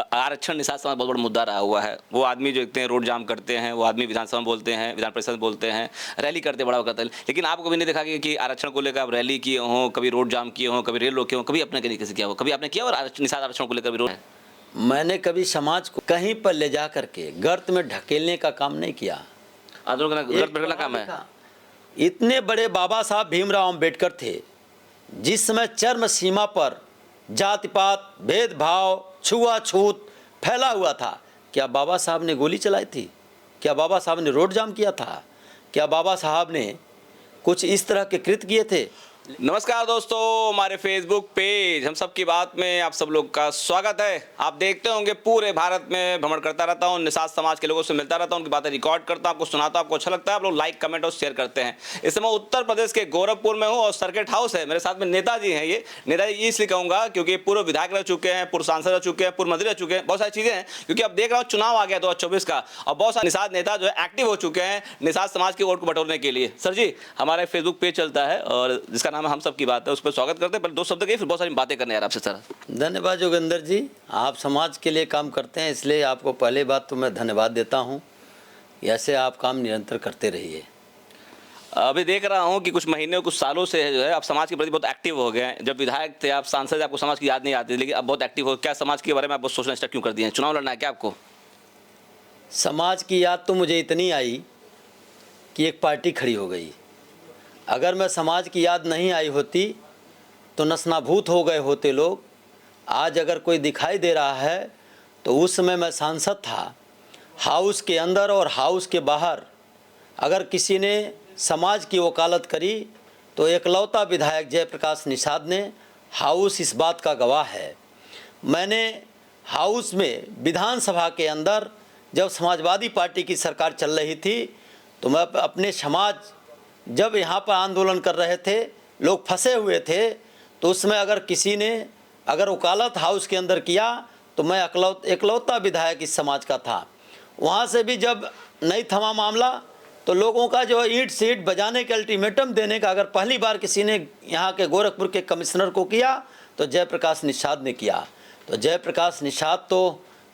आरक्षण निषाद समाज बहुत बड़ा मुद्दा रहा हुआ है। वो आदमी जो देखते हैं रोड जाम करते हैं, वो आदमी विधानसभा में बोलते हैं, विधान परिषद में बोलते हैं, रैली करते बड़ा वक्त। लेकिन आपको कभी नहीं देखा कि आरक्षण को लेकर आप रैली किए हों, कभी रोड जाम किए हों, कभी रेल रोके हों, कभी अपने तरीके से किया हो? कभी आपने किया और निषाद आरक्षण को लेकर विरोध? मैंने कभी समाज को कहीं पर ले जा करके गर्त में ढकेलने का काम नहीं किया। आंदोलन का काम है। इतने बड़े बाबा साहब भीमराव अम्बेडकर थे, जिस समय चरम सीमा पर जाति पात, भेदभाव, छुआछूत फैला हुआ था, क्या बाबा साहब ने गोली चलाई थी? क्या बाबा साहब ने रोड जाम किया था? क्या बाबा साहब ने कुछ इस तरह के कृत्य किए थे? नमस्कार दोस्तों, हमारे फेसबुक पेज हम सब की बात में आप सब लोग का स्वागत है। आप देखते होंगे पूरे भारत में भ्रमण करता रहता हूँ, निषाद समाज के लोगों से मिलता रहता हूँ, उनकी बातें रिकॉर्ड करता हूँ, आपको सुनाता हूँ, आपको अच्छा लगता है, आप लोग लाइक कमेंट और शेयर करते हैं। इस समय उत्तर प्रदेश के गोरखपुर में हूँ और सर्किट हाउस है, मेरे साथ में नेताजी हैं। ये नेताजी इसलिए कहूँगा क्योंकि पूर्व विधायक रह चुके हैं, पूर्व सांसद रह चुके हैं, पूर्व मंत्री रह चुके हैं, बहुत सारी चीज़ें हैं। क्योंकि अब देख रहा हूँ चुनाव आ गया 2024 का और बहुत सारे निषाद नेता जो है एक्टिव हो चुके हैं निषाद समाज के वोट को बटोरने के लिए। सर जी, हमारा फेसबुक पेज चलता है और जिसका नाम है हम सब की बात है, उस पर स्वागत करते हैं। पहले दो शब्द कहिए, फिर बहुत सारी बातें करने यार आपसे। सर धन्यवाद जोगिंदर जी, आप समाज के लिए काम करते हैं, इसलिए आपको पहले बात तो मैं धन्यवाद देता हूं। ऐसे आप काम निरंतर करते रहिए। अभी देख रहा हूं कि कुछ महीने कुछ सालों से जो है आप समाज के प्रति बहुत एक्टिव हो गए हैं। जब विधायक थे, आप सांसद, आपको समाज की याद नहीं आती, लेकिन अब बहुत एक्टिव हो। क्या समाज के बारे में आप बहुत सोचना स्टार्ट क्यों कर दिए हैं? चुनाव लड़ना है क्या आपको? समाज की याद तो मुझे इतनी आई कि एक पार्टी खड़ी हो गई। अगर मैं समाज की याद नहीं आई होती तो नस्नाभूत हो गए होते लोग। आज अगर कोई दिखाई दे रहा है तो उस समय मैं सांसद था। हाउस के अंदर और हाउस के बाहर अगर किसी ने समाज की वकालत करी तो एकलौता विधायक जयप्रकाश निषाद ने। हाउस इस बात का गवाह है। मैंने हाउस में विधानसभा के अंदर जब समाजवादी पार्टी की सरकार चल रही थी तो मैं अपने समाज, जब यहाँ पर आंदोलन कर रहे थे, लोग फंसे हुए थे, तो उसमें अगर किसी ने अगर वकालत हाउस के अंदर किया तो मैं एकलौता विधायक इस समाज का था। वहाँ से भी जब नहीं थमा मामला तो लोगों का जो ईंट सीट बजाने के अल्टीमेटम देने का अगर पहली बार किसी ने यहाँ के गोरखपुर के कमिश्नर को किया तो जयप्रकाश निषाद ने किया। तो जयप्रकाश निषाद तो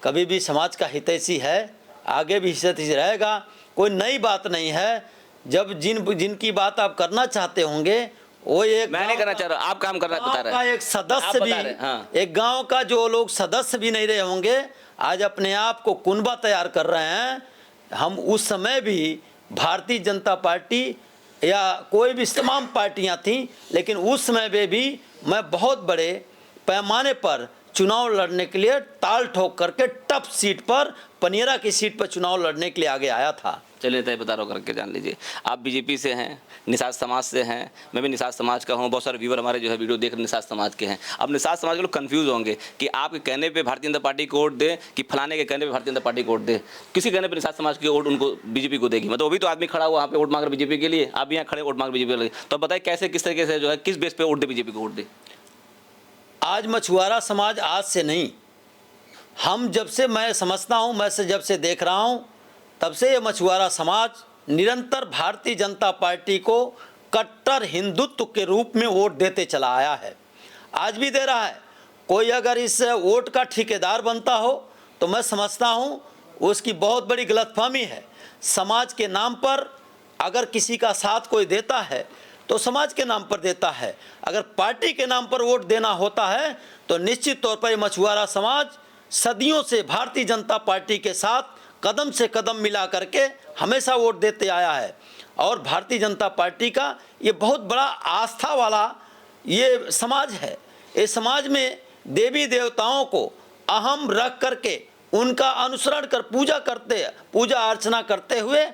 कभी भी समाज का हितैषी है, आगे भी हितैषी रहेगा। कोई नई बात नहीं है। जब जिनकी बात आप करना चाहते होंगे वो एक, मैं नहीं करना चाह रहा, आप काम करना बता रहे हैं। एक सदस्य भी, हाँ। एक गांव का जो लोग सदस्य भी नहीं रहे होंगे, आज अपने आप को कुनबा तैयार कर रहे हैं। हम उस समय भी भारतीय जनता पार्टी या कोई भी तमाम पार्टियां थीं, लेकिन उस समय में भी मैं बहुत बड़े पैमाने पर चुनाव लड़ने के लिए ताल ठोक करके टफ सीट पर, पनियरा की सीट पर चुनाव लड़ने के लिए आगे आया था। चलिए तय बता रहा हूँ करके जान लीजिए। आप बीजेपी से हैं, निषाद समाज से हैं, मैं भी निषाद समाज का हूँ। बहुत सारे व्यूअर हमारे जो है वीडियो देख रहे निषाद समाज के हैं। अब निषाद समाज के लोग कंफ्यूज होंगे कि आपके कहने पे भारतीय जनता पार्टी को वोट दे कि फलाने के कहने पे भारतीय जनता पार्टी को वोट दे। किसी कहने पे निषाद समाज की वोट उनको बीजेपी को देगी। मतलब अभी तो आदमी खड़ा हुआ वहाँ पे वोट मांग रहे बीजेपी के लिए, आप यहाँ खड़े वोट मांग बीजेपी के लिए। तो बताइए कैसे, किस तरीके से जो है, किस बेस पे वोट दे बीजेपी को वोट दे? आज मछुआरा समाज आज से नहीं, हम जब से मैं समझता हूँ, मैं से जब से देख रहा हूँ, तब से ये मछुआरा समाज निरंतर भारतीय जनता पार्टी को कट्टर हिंदुत्व के रूप में वोट देते चला आया है। आज भी दे रहा है। कोई अगर इस वोट का ठेकेदार बनता हो तो मैं समझता हूँ उसकी बहुत बड़ी गलतफहमी है। समाज के नाम पर अगर किसी का साथ कोई देता है तो समाज के नाम पर देता है। अगर पार्टी के नाम पर वोट देना होता है तो निश्चित तौर पर मछुआरा समाज सदियों से भारतीय जनता पार्टी के साथ कदम से कदम मिला करके हमेशा वोट देते आया है। और भारतीय जनता पार्टी का ये बहुत बड़ा आस्था वाला ये समाज है। इस समाज में देवी देवताओं को अहम रख करके उनका अनुसरण कर पूजा अर्चना करते हुए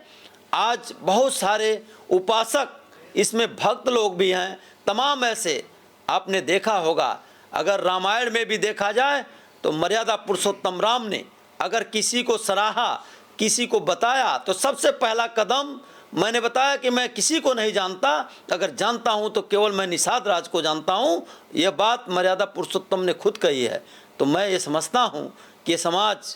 आज बहुत सारे उपासक, इसमें भक्त लोग भी हैं। तमाम ऐसे आपने देखा होगा, अगर रामायण में भी देखा जाए तो मर्यादा पुरुषोत्तम राम ने अगर किसी को सराहा, किसी को बताया, तो सबसे पहला कदम मैंने बताया कि मैं किसी को नहीं जानता, अगर जानता हूं तो केवल मैं निषाद राज को जानता हूं। यह बात मर्यादा पुरुषोत्तम ने खुद कही है। तो मैं ये समझता हूं कि समाज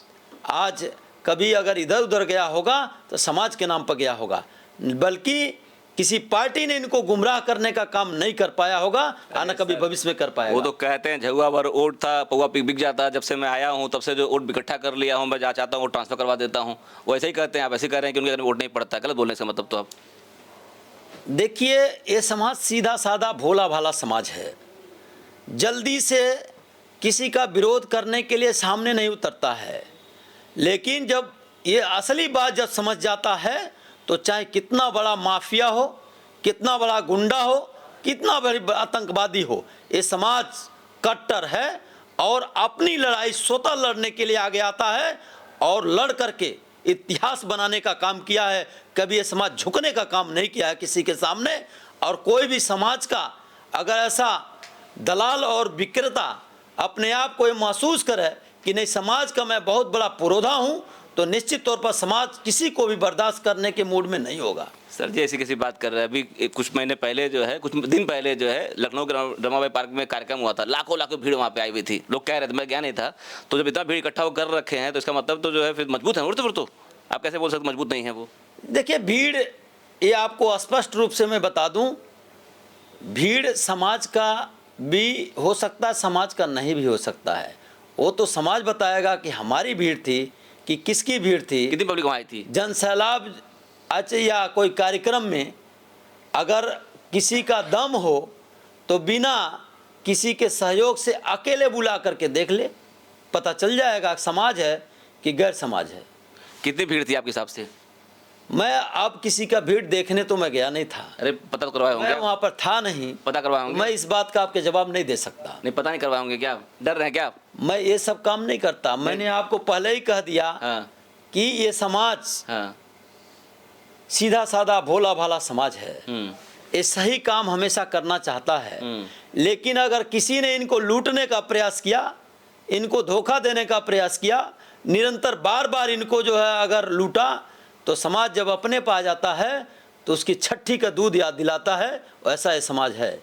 आज कभी अगर इधर उधर गया होगा तो समाज के नाम पर गया होगा, बल्कि किसी पार्टी ने इनको गुमराह करने का काम नहीं कर पाया होगा और न कभी भविष्य में कर पाएगा। वो तो कहते हैं झुआ भर वोट था पौवा बिक जाता, जब से मैं आया हूँ तब से जो वोट इकट्ठा कर लिया हूँ, मैं जहाँ चाहता हूँ वो ट्रांसफर करवा देता हूँ। वो ऐसे ही कहते हैं, आप ऐसे कह रहे हैं कि उनके घर में वोट नहीं पड़ता। गलत बोलने से मतलब तो आप देखिए, ये समाज सीधा साधा भोला भाला समाज है, जल्दी से किसी का विरोध करने के लिए सामने नहीं उतरता है, लेकिन जब ये असली बात जब समझ जाता है तो चाहे कितना बड़ा माफिया हो, कितना बड़ा गुंडा हो, कितना बड़ी आतंकवादी हो, ये समाज कट्टर है और अपनी लड़ाई स्वतः लड़ने के लिए आगे आता है और लड़ करके इतिहास बनाने का काम किया है। कभी ये समाज झुकने का काम नहीं किया है किसी के सामने। और कोई भी समाज का अगर ऐसा दलाल और विक्रेता अपने आप को ये महसूस करे कि नहीं समाज का मैं बहुत बड़ा पुरोधा हूँ, तो निश्चित तौर पर समाज किसी को भी बर्दाश्त करने के मूड में नहीं होगा। सर जी ऐसी कैसी बात कर रहे हैं? अभी कुछ महीने पहले जो है, कुछ दिन पहले जो है, लखनऊ के रमाबाई पार्क में कार्यक्रम हुआ था, लाखों लाखों भीड़ वहाँ पे आई हुई थी। लोग कह रहे थे, मैं गया नहीं था। तो जब इतना भीड़ इकट्ठा वो कर रखे हैं तो इसका मतलब तो जो है फिर मजबूत है। और तो आप कैसे बोल सकते मजबूत नहीं है वो? देखिए, भीड़, ये आपको स्पष्ट रूप से मैं बता दूं, भीड़ समाज का भी हो सकता है, समाज का नहीं भी हो सकता है। वो तो समाज बताएगा कि हमारी भीड़ थी कि किसकी भीड़ थी। कितनी पब्लिक वहाँ आई थी? जन सैलाब या कोई कार्यक्रम में अगर किसी का दम हो तो बिना किसी के सहयोग से अकेले बुला करके देख ले, पता चल जाएगा समाज है कि गैर समाज है। कितनी भीड़ थी आपके हिसाब से? मैं अब किसी का भीड़ देखने तो मैं गया नहीं था। अरे पता तो करवाए होंगे? मैं वहाँ पर था नहीं। पता करवाए होंगे? मैं इस बात का आपके जवाब नहीं दे सकता। नहीं, पता नहीं करवाए होंगे क्या? डर रहे हैं क्या आप? मैं ये सब काम नहीं करता। मैंने आपको पहले ही कह दिया हाँ कि ये समाज हाँ। सीधा साधा भोला भाला समाज है। ये सही काम हमेशा करना चाहता है, लेकिन अगर किसी ने इनको लूटने का प्रयास किया, इनको धोखा देने का प्रयास किया, निरंतर बार बार इनको जो है अगर लूटा, तो समाज जब अपने पा जाता है तो उसकी छठी का दूध याद दिलाता है। वैसा ये समाज है।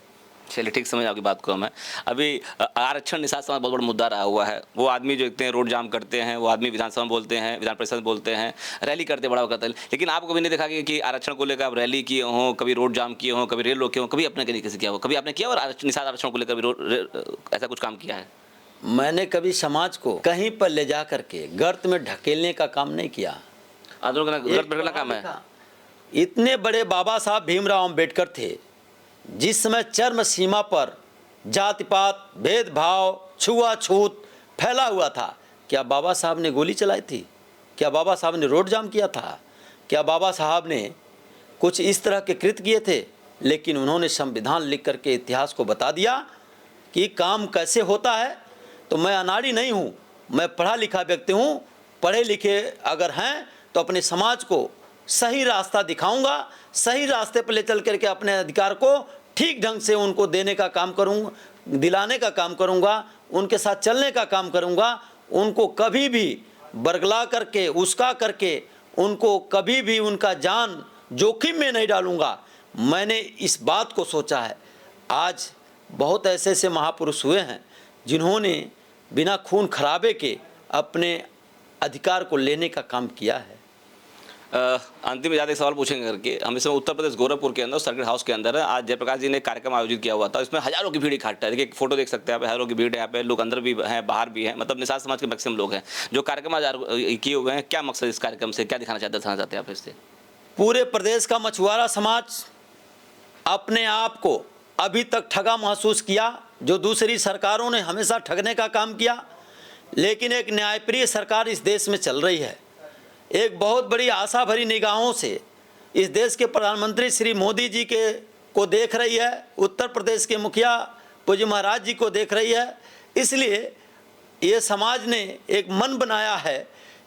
चलिए ठीक समझ आपकी बात को मैं। अभी आरक्षण निषाद समाज बहुत बड़ा मुद्दा रहा हुआ है। वो आदमी जो इतने रोड जाम करते हैं, वो आदमी विधानसभा में बोलते हैं, विधान परिषद में बोलते हैं, रैली करते बड़ा होता है, लेकिन आपको कभी नहीं देखा कि आरक्षण को लेकर आप रैली किए हों, कभी रोड जाम किए हों, कभी रेल रोके हों, कभी अपने तरीके से किया हो? कभी आपने किया और निषाद आरक्षण को लेकर ऐसा कुछ काम किया है? मैंने कभी समाज को कहीं पर ले जा करके गर्त में ढकेलने का काम नहीं किया। गर्त में काम है। इतने बड़े बाबा साहब भीमराव अम्बेडकर थे, जिस समय चरम सीमा पर जाति पात, भेदभाव, छुआछूत फैला हुआ था, क्या बाबा साहब ने गोली चलाई थी? क्या बाबा साहब ने रोड जाम किया था? क्या बाबा साहब ने कुछ इस तरह के कृत्य किए थे? लेकिन उन्होंने संविधान लिख करके इतिहास को बता दिया कि काम कैसे होता है। तो मैं अनाड़ी नहीं हूँ, मैं पढ़ा लिखा व्यक्ति हूँ। पढ़े लिखे अगर हैं तो अपने समाज को सही रास्ता दिखाऊंगा, सही रास्ते पर ले चल करके अपने अधिकार को ठीक ढंग से उनको देने का काम करूँगा, दिलाने का काम करूँगा, उनके साथ चलने का काम करूँगा। उनको कभी भी बरगला करके, उसका करके, उनको कभी भी उनका जान जोखिम में नहीं डालूँगा। मैंने इस बात को सोचा है। आज बहुत ऐसे ऐसे महापुरुष हुए हैं जिन्होंने बिना खून खराबे के अपने अधिकार को लेने का काम किया है। अंतिम में ज़्यादा एक सवाल पूछेंगे करके, हम इसमें उत्तर प्रदेश गोरखपुर के अंदर सर्किट हाउस के अंदर आज जयप्रकाश जी ने कार्यक्रम आयोजित किया हुआ था। इसमें हजारों की भीड़ इकट्ठा है। देखिए एक फोटो देख सकते हैं आप, हजारों की भीड़ है यहाँ पे। लोग अंदर भी हैं, बाहर भी हैं, मतलब निषाद समाज के मैक्सिमम लोग हैं जो कार्यक्रम आज किए हुए हैं। क्या मकसद इस कार्यक्रम से, क्या दिखाना चाहते हैं आप इससे? पूरे प्रदेश का मछुआरा समाज अपने आप को अभी तक ठगा महसूस किया, जो दूसरी सरकारों ने हमेशा ठगने का काम किया। लेकिन एक न्यायप्रिय सरकार इस देश में चल रही है। एक बहुत बड़ी आशा भरी निगाहों से इस देश के प्रधानमंत्री श्री मोदी जी को देख रही है, उत्तर प्रदेश के मुखिया पूज्य महाराज जी को देख रही है। इसलिए ये समाज ने एक मन बनाया है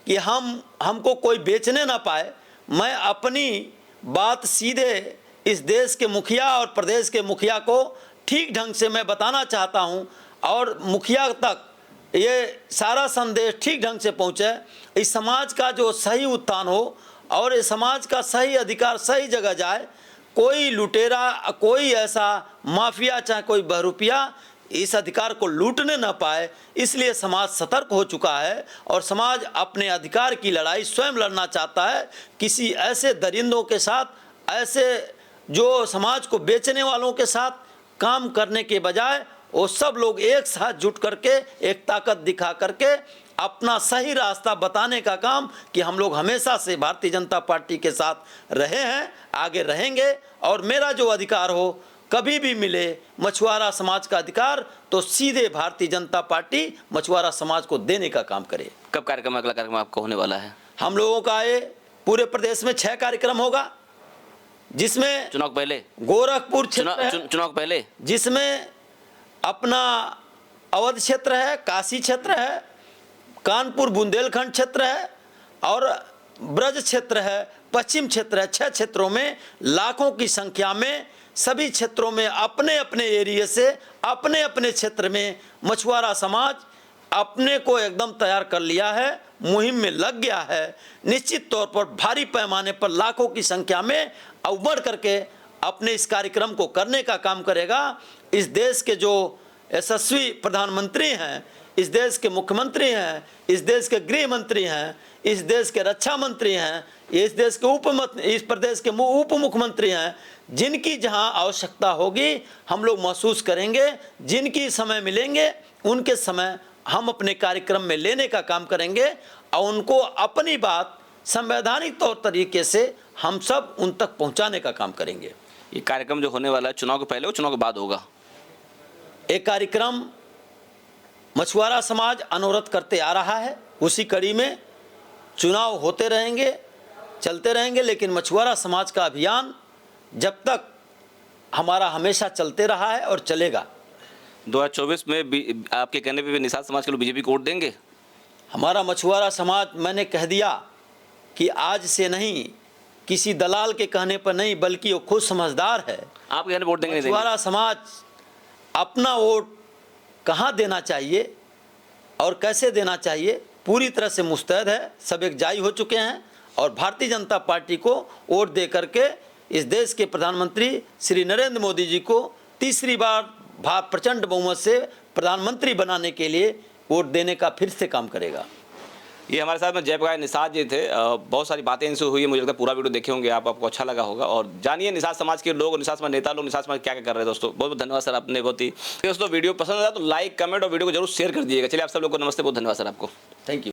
कि हमको कोई बेचने ना पाए। मैं अपनी बात सीधे इस देश के मुखिया और प्रदेश के मुखिया को ठीक ढंग से मैं बताना चाहता हूं और मुखिया तक ये सारा संदेश ठीक ढंग से पहुंचे। इस समाज का जो सही उत्थान हो और इस समाज का सही अधिकार सही जगह जाए। कोई लुटेरा, कोई ऐसा माफिया, चाहे कोई बहरूपिया इस अधिकार को लूटने न पाए। इसलिए समाज सतर्क हो चुका है और समाज अपने अधिकार की लड़ाई स्वयं लड़ना चाहता है। किसी ऐसे दरिंदों के साथ, ऐसे जो समाज को बेचने वालों के साथ काम करने के बजाय वो सब लोग एक साथ जुट करके एक ताकत दिखा करके अपना सही रास्ता बताने का काम कि हम लोग हमेशा से भारतीय जनता पार्टी के साथ रहे हैं, आगे रहेंगे और मेरा जो अधिकार हो कभी भी मिले मछुआरा समाज का अधिकार तो सीधे भारतीय जनता पार्टी मछुआरा समाज को देने का काम करे। कब कार्यक्रम, अगला कार्यक्रम आपका होने वाला है? हम लोगों का ये पूरे प्रदेश में 6 कार्यक्रम होगा, जिसमें चुनाव पहले गोरखपुर क्षेत्र है, चुनाव पहले जिसमें अपना अवध क्षेत्र है, काशी क्षेत्र है, कानपुर बुंदेलखंड क्षेत्र है और ब्रज क्षेत्र है, पश्चिम क्षेत्र है। 6 क्षेत्रों में लाखों की संख्या में सभी क्षेत्रों में अपने अपने एरिया से अपने अपने क्षेत्र में मछुआरा समाज अपने को एकदम तैयार कर लिया है, मुहिम में लग गया है। निश्चित तौर पर भारी पैमाने पर लाखों की संख्या में बढ़ करके अपने इस कार्यक्रम को करने का काम करेगा। इस देश के जो यशस्वी प्रधानमंत्री हैं, इस देश के मुख्यमंत्री हैं, इस देश के गृह मंत्री हैं, इस देश के रक्षा मंत्री हैं, इस देश के इस प्रदेश के उप मुख्यमंत्री हैं, जिनकी जहां आवश्यकता होगी हम लोग महसूस करेंगे, जिनकी समय मिलेंगे उनके समय हम अपने कार्यक्रम में लेने का काम करेंगे और उनको अपनी बात संवैधानिक तौर तरीके से हम सब उन तक पहुंचाने का काम करेंगे। ये कार्यक्रम जो होने वाला है चुनाव के पहले और चुनाव के बाद होगा? एक कार्यक्रम मछुआरा समाज अनुरोध करते आ रहा है, उसी कड़ी में चुनाव होते रहेंगे, चलते रहेंगे, लेकिन मछुआरा समाज का अभियान जब तक हमारा हमेशा चलते रहा है और चलेगा। 2024 में आपके कहने पे भी निषाद समाज के लोग बीजेपी को वोट देंगे? हमारा मछुआरा समाज, मैंने कह दिया कि आज से नहीं, किसी दलाल के कहने पर नहीं, बल्कि वो खुद समझदार है। आपके कहने वोट देंगे? मछुआरा समाज अपना वोट कहाँ देना चाहिए और कैसे देना चाहिए पूरी तरह से मुस्तैद है, सब एकजाई हो चुके हैं और भारतीय जनता पार्टी को वोट दे करके इस देश के प्रधानमंत्री श्री नरेंद्र मोदी जी को तीसरी बार प्रचंड बहुमत से प्रधानमंत्री बनाने के लिए वोट देने का फिर से काम करेगा। ये हमारे साथ में जयप्रकाश निषाद जी थे। बहुत सारी बातें इनसे हुई है, मुझे लगता है पूरा वीडियो देखे होंगे आप, आपको अच्छा लगा होगा और जानिए निषाद समाज के लोग, निषाद समाज नेता लोग, निषाद समाज क्या क्या कर रहे हैं। दोस्तों बहुत बहुत धन्यवाद सर, आपने बहुत ही दोस्तों वीडियो पसंद आया तो लाइक कमेंट और वीडियो को जरूर शेयर कर दिएगा। चलिए आप सब लोग को नमस्ते, बहुत धन्यवाद सर आपको। Thank you.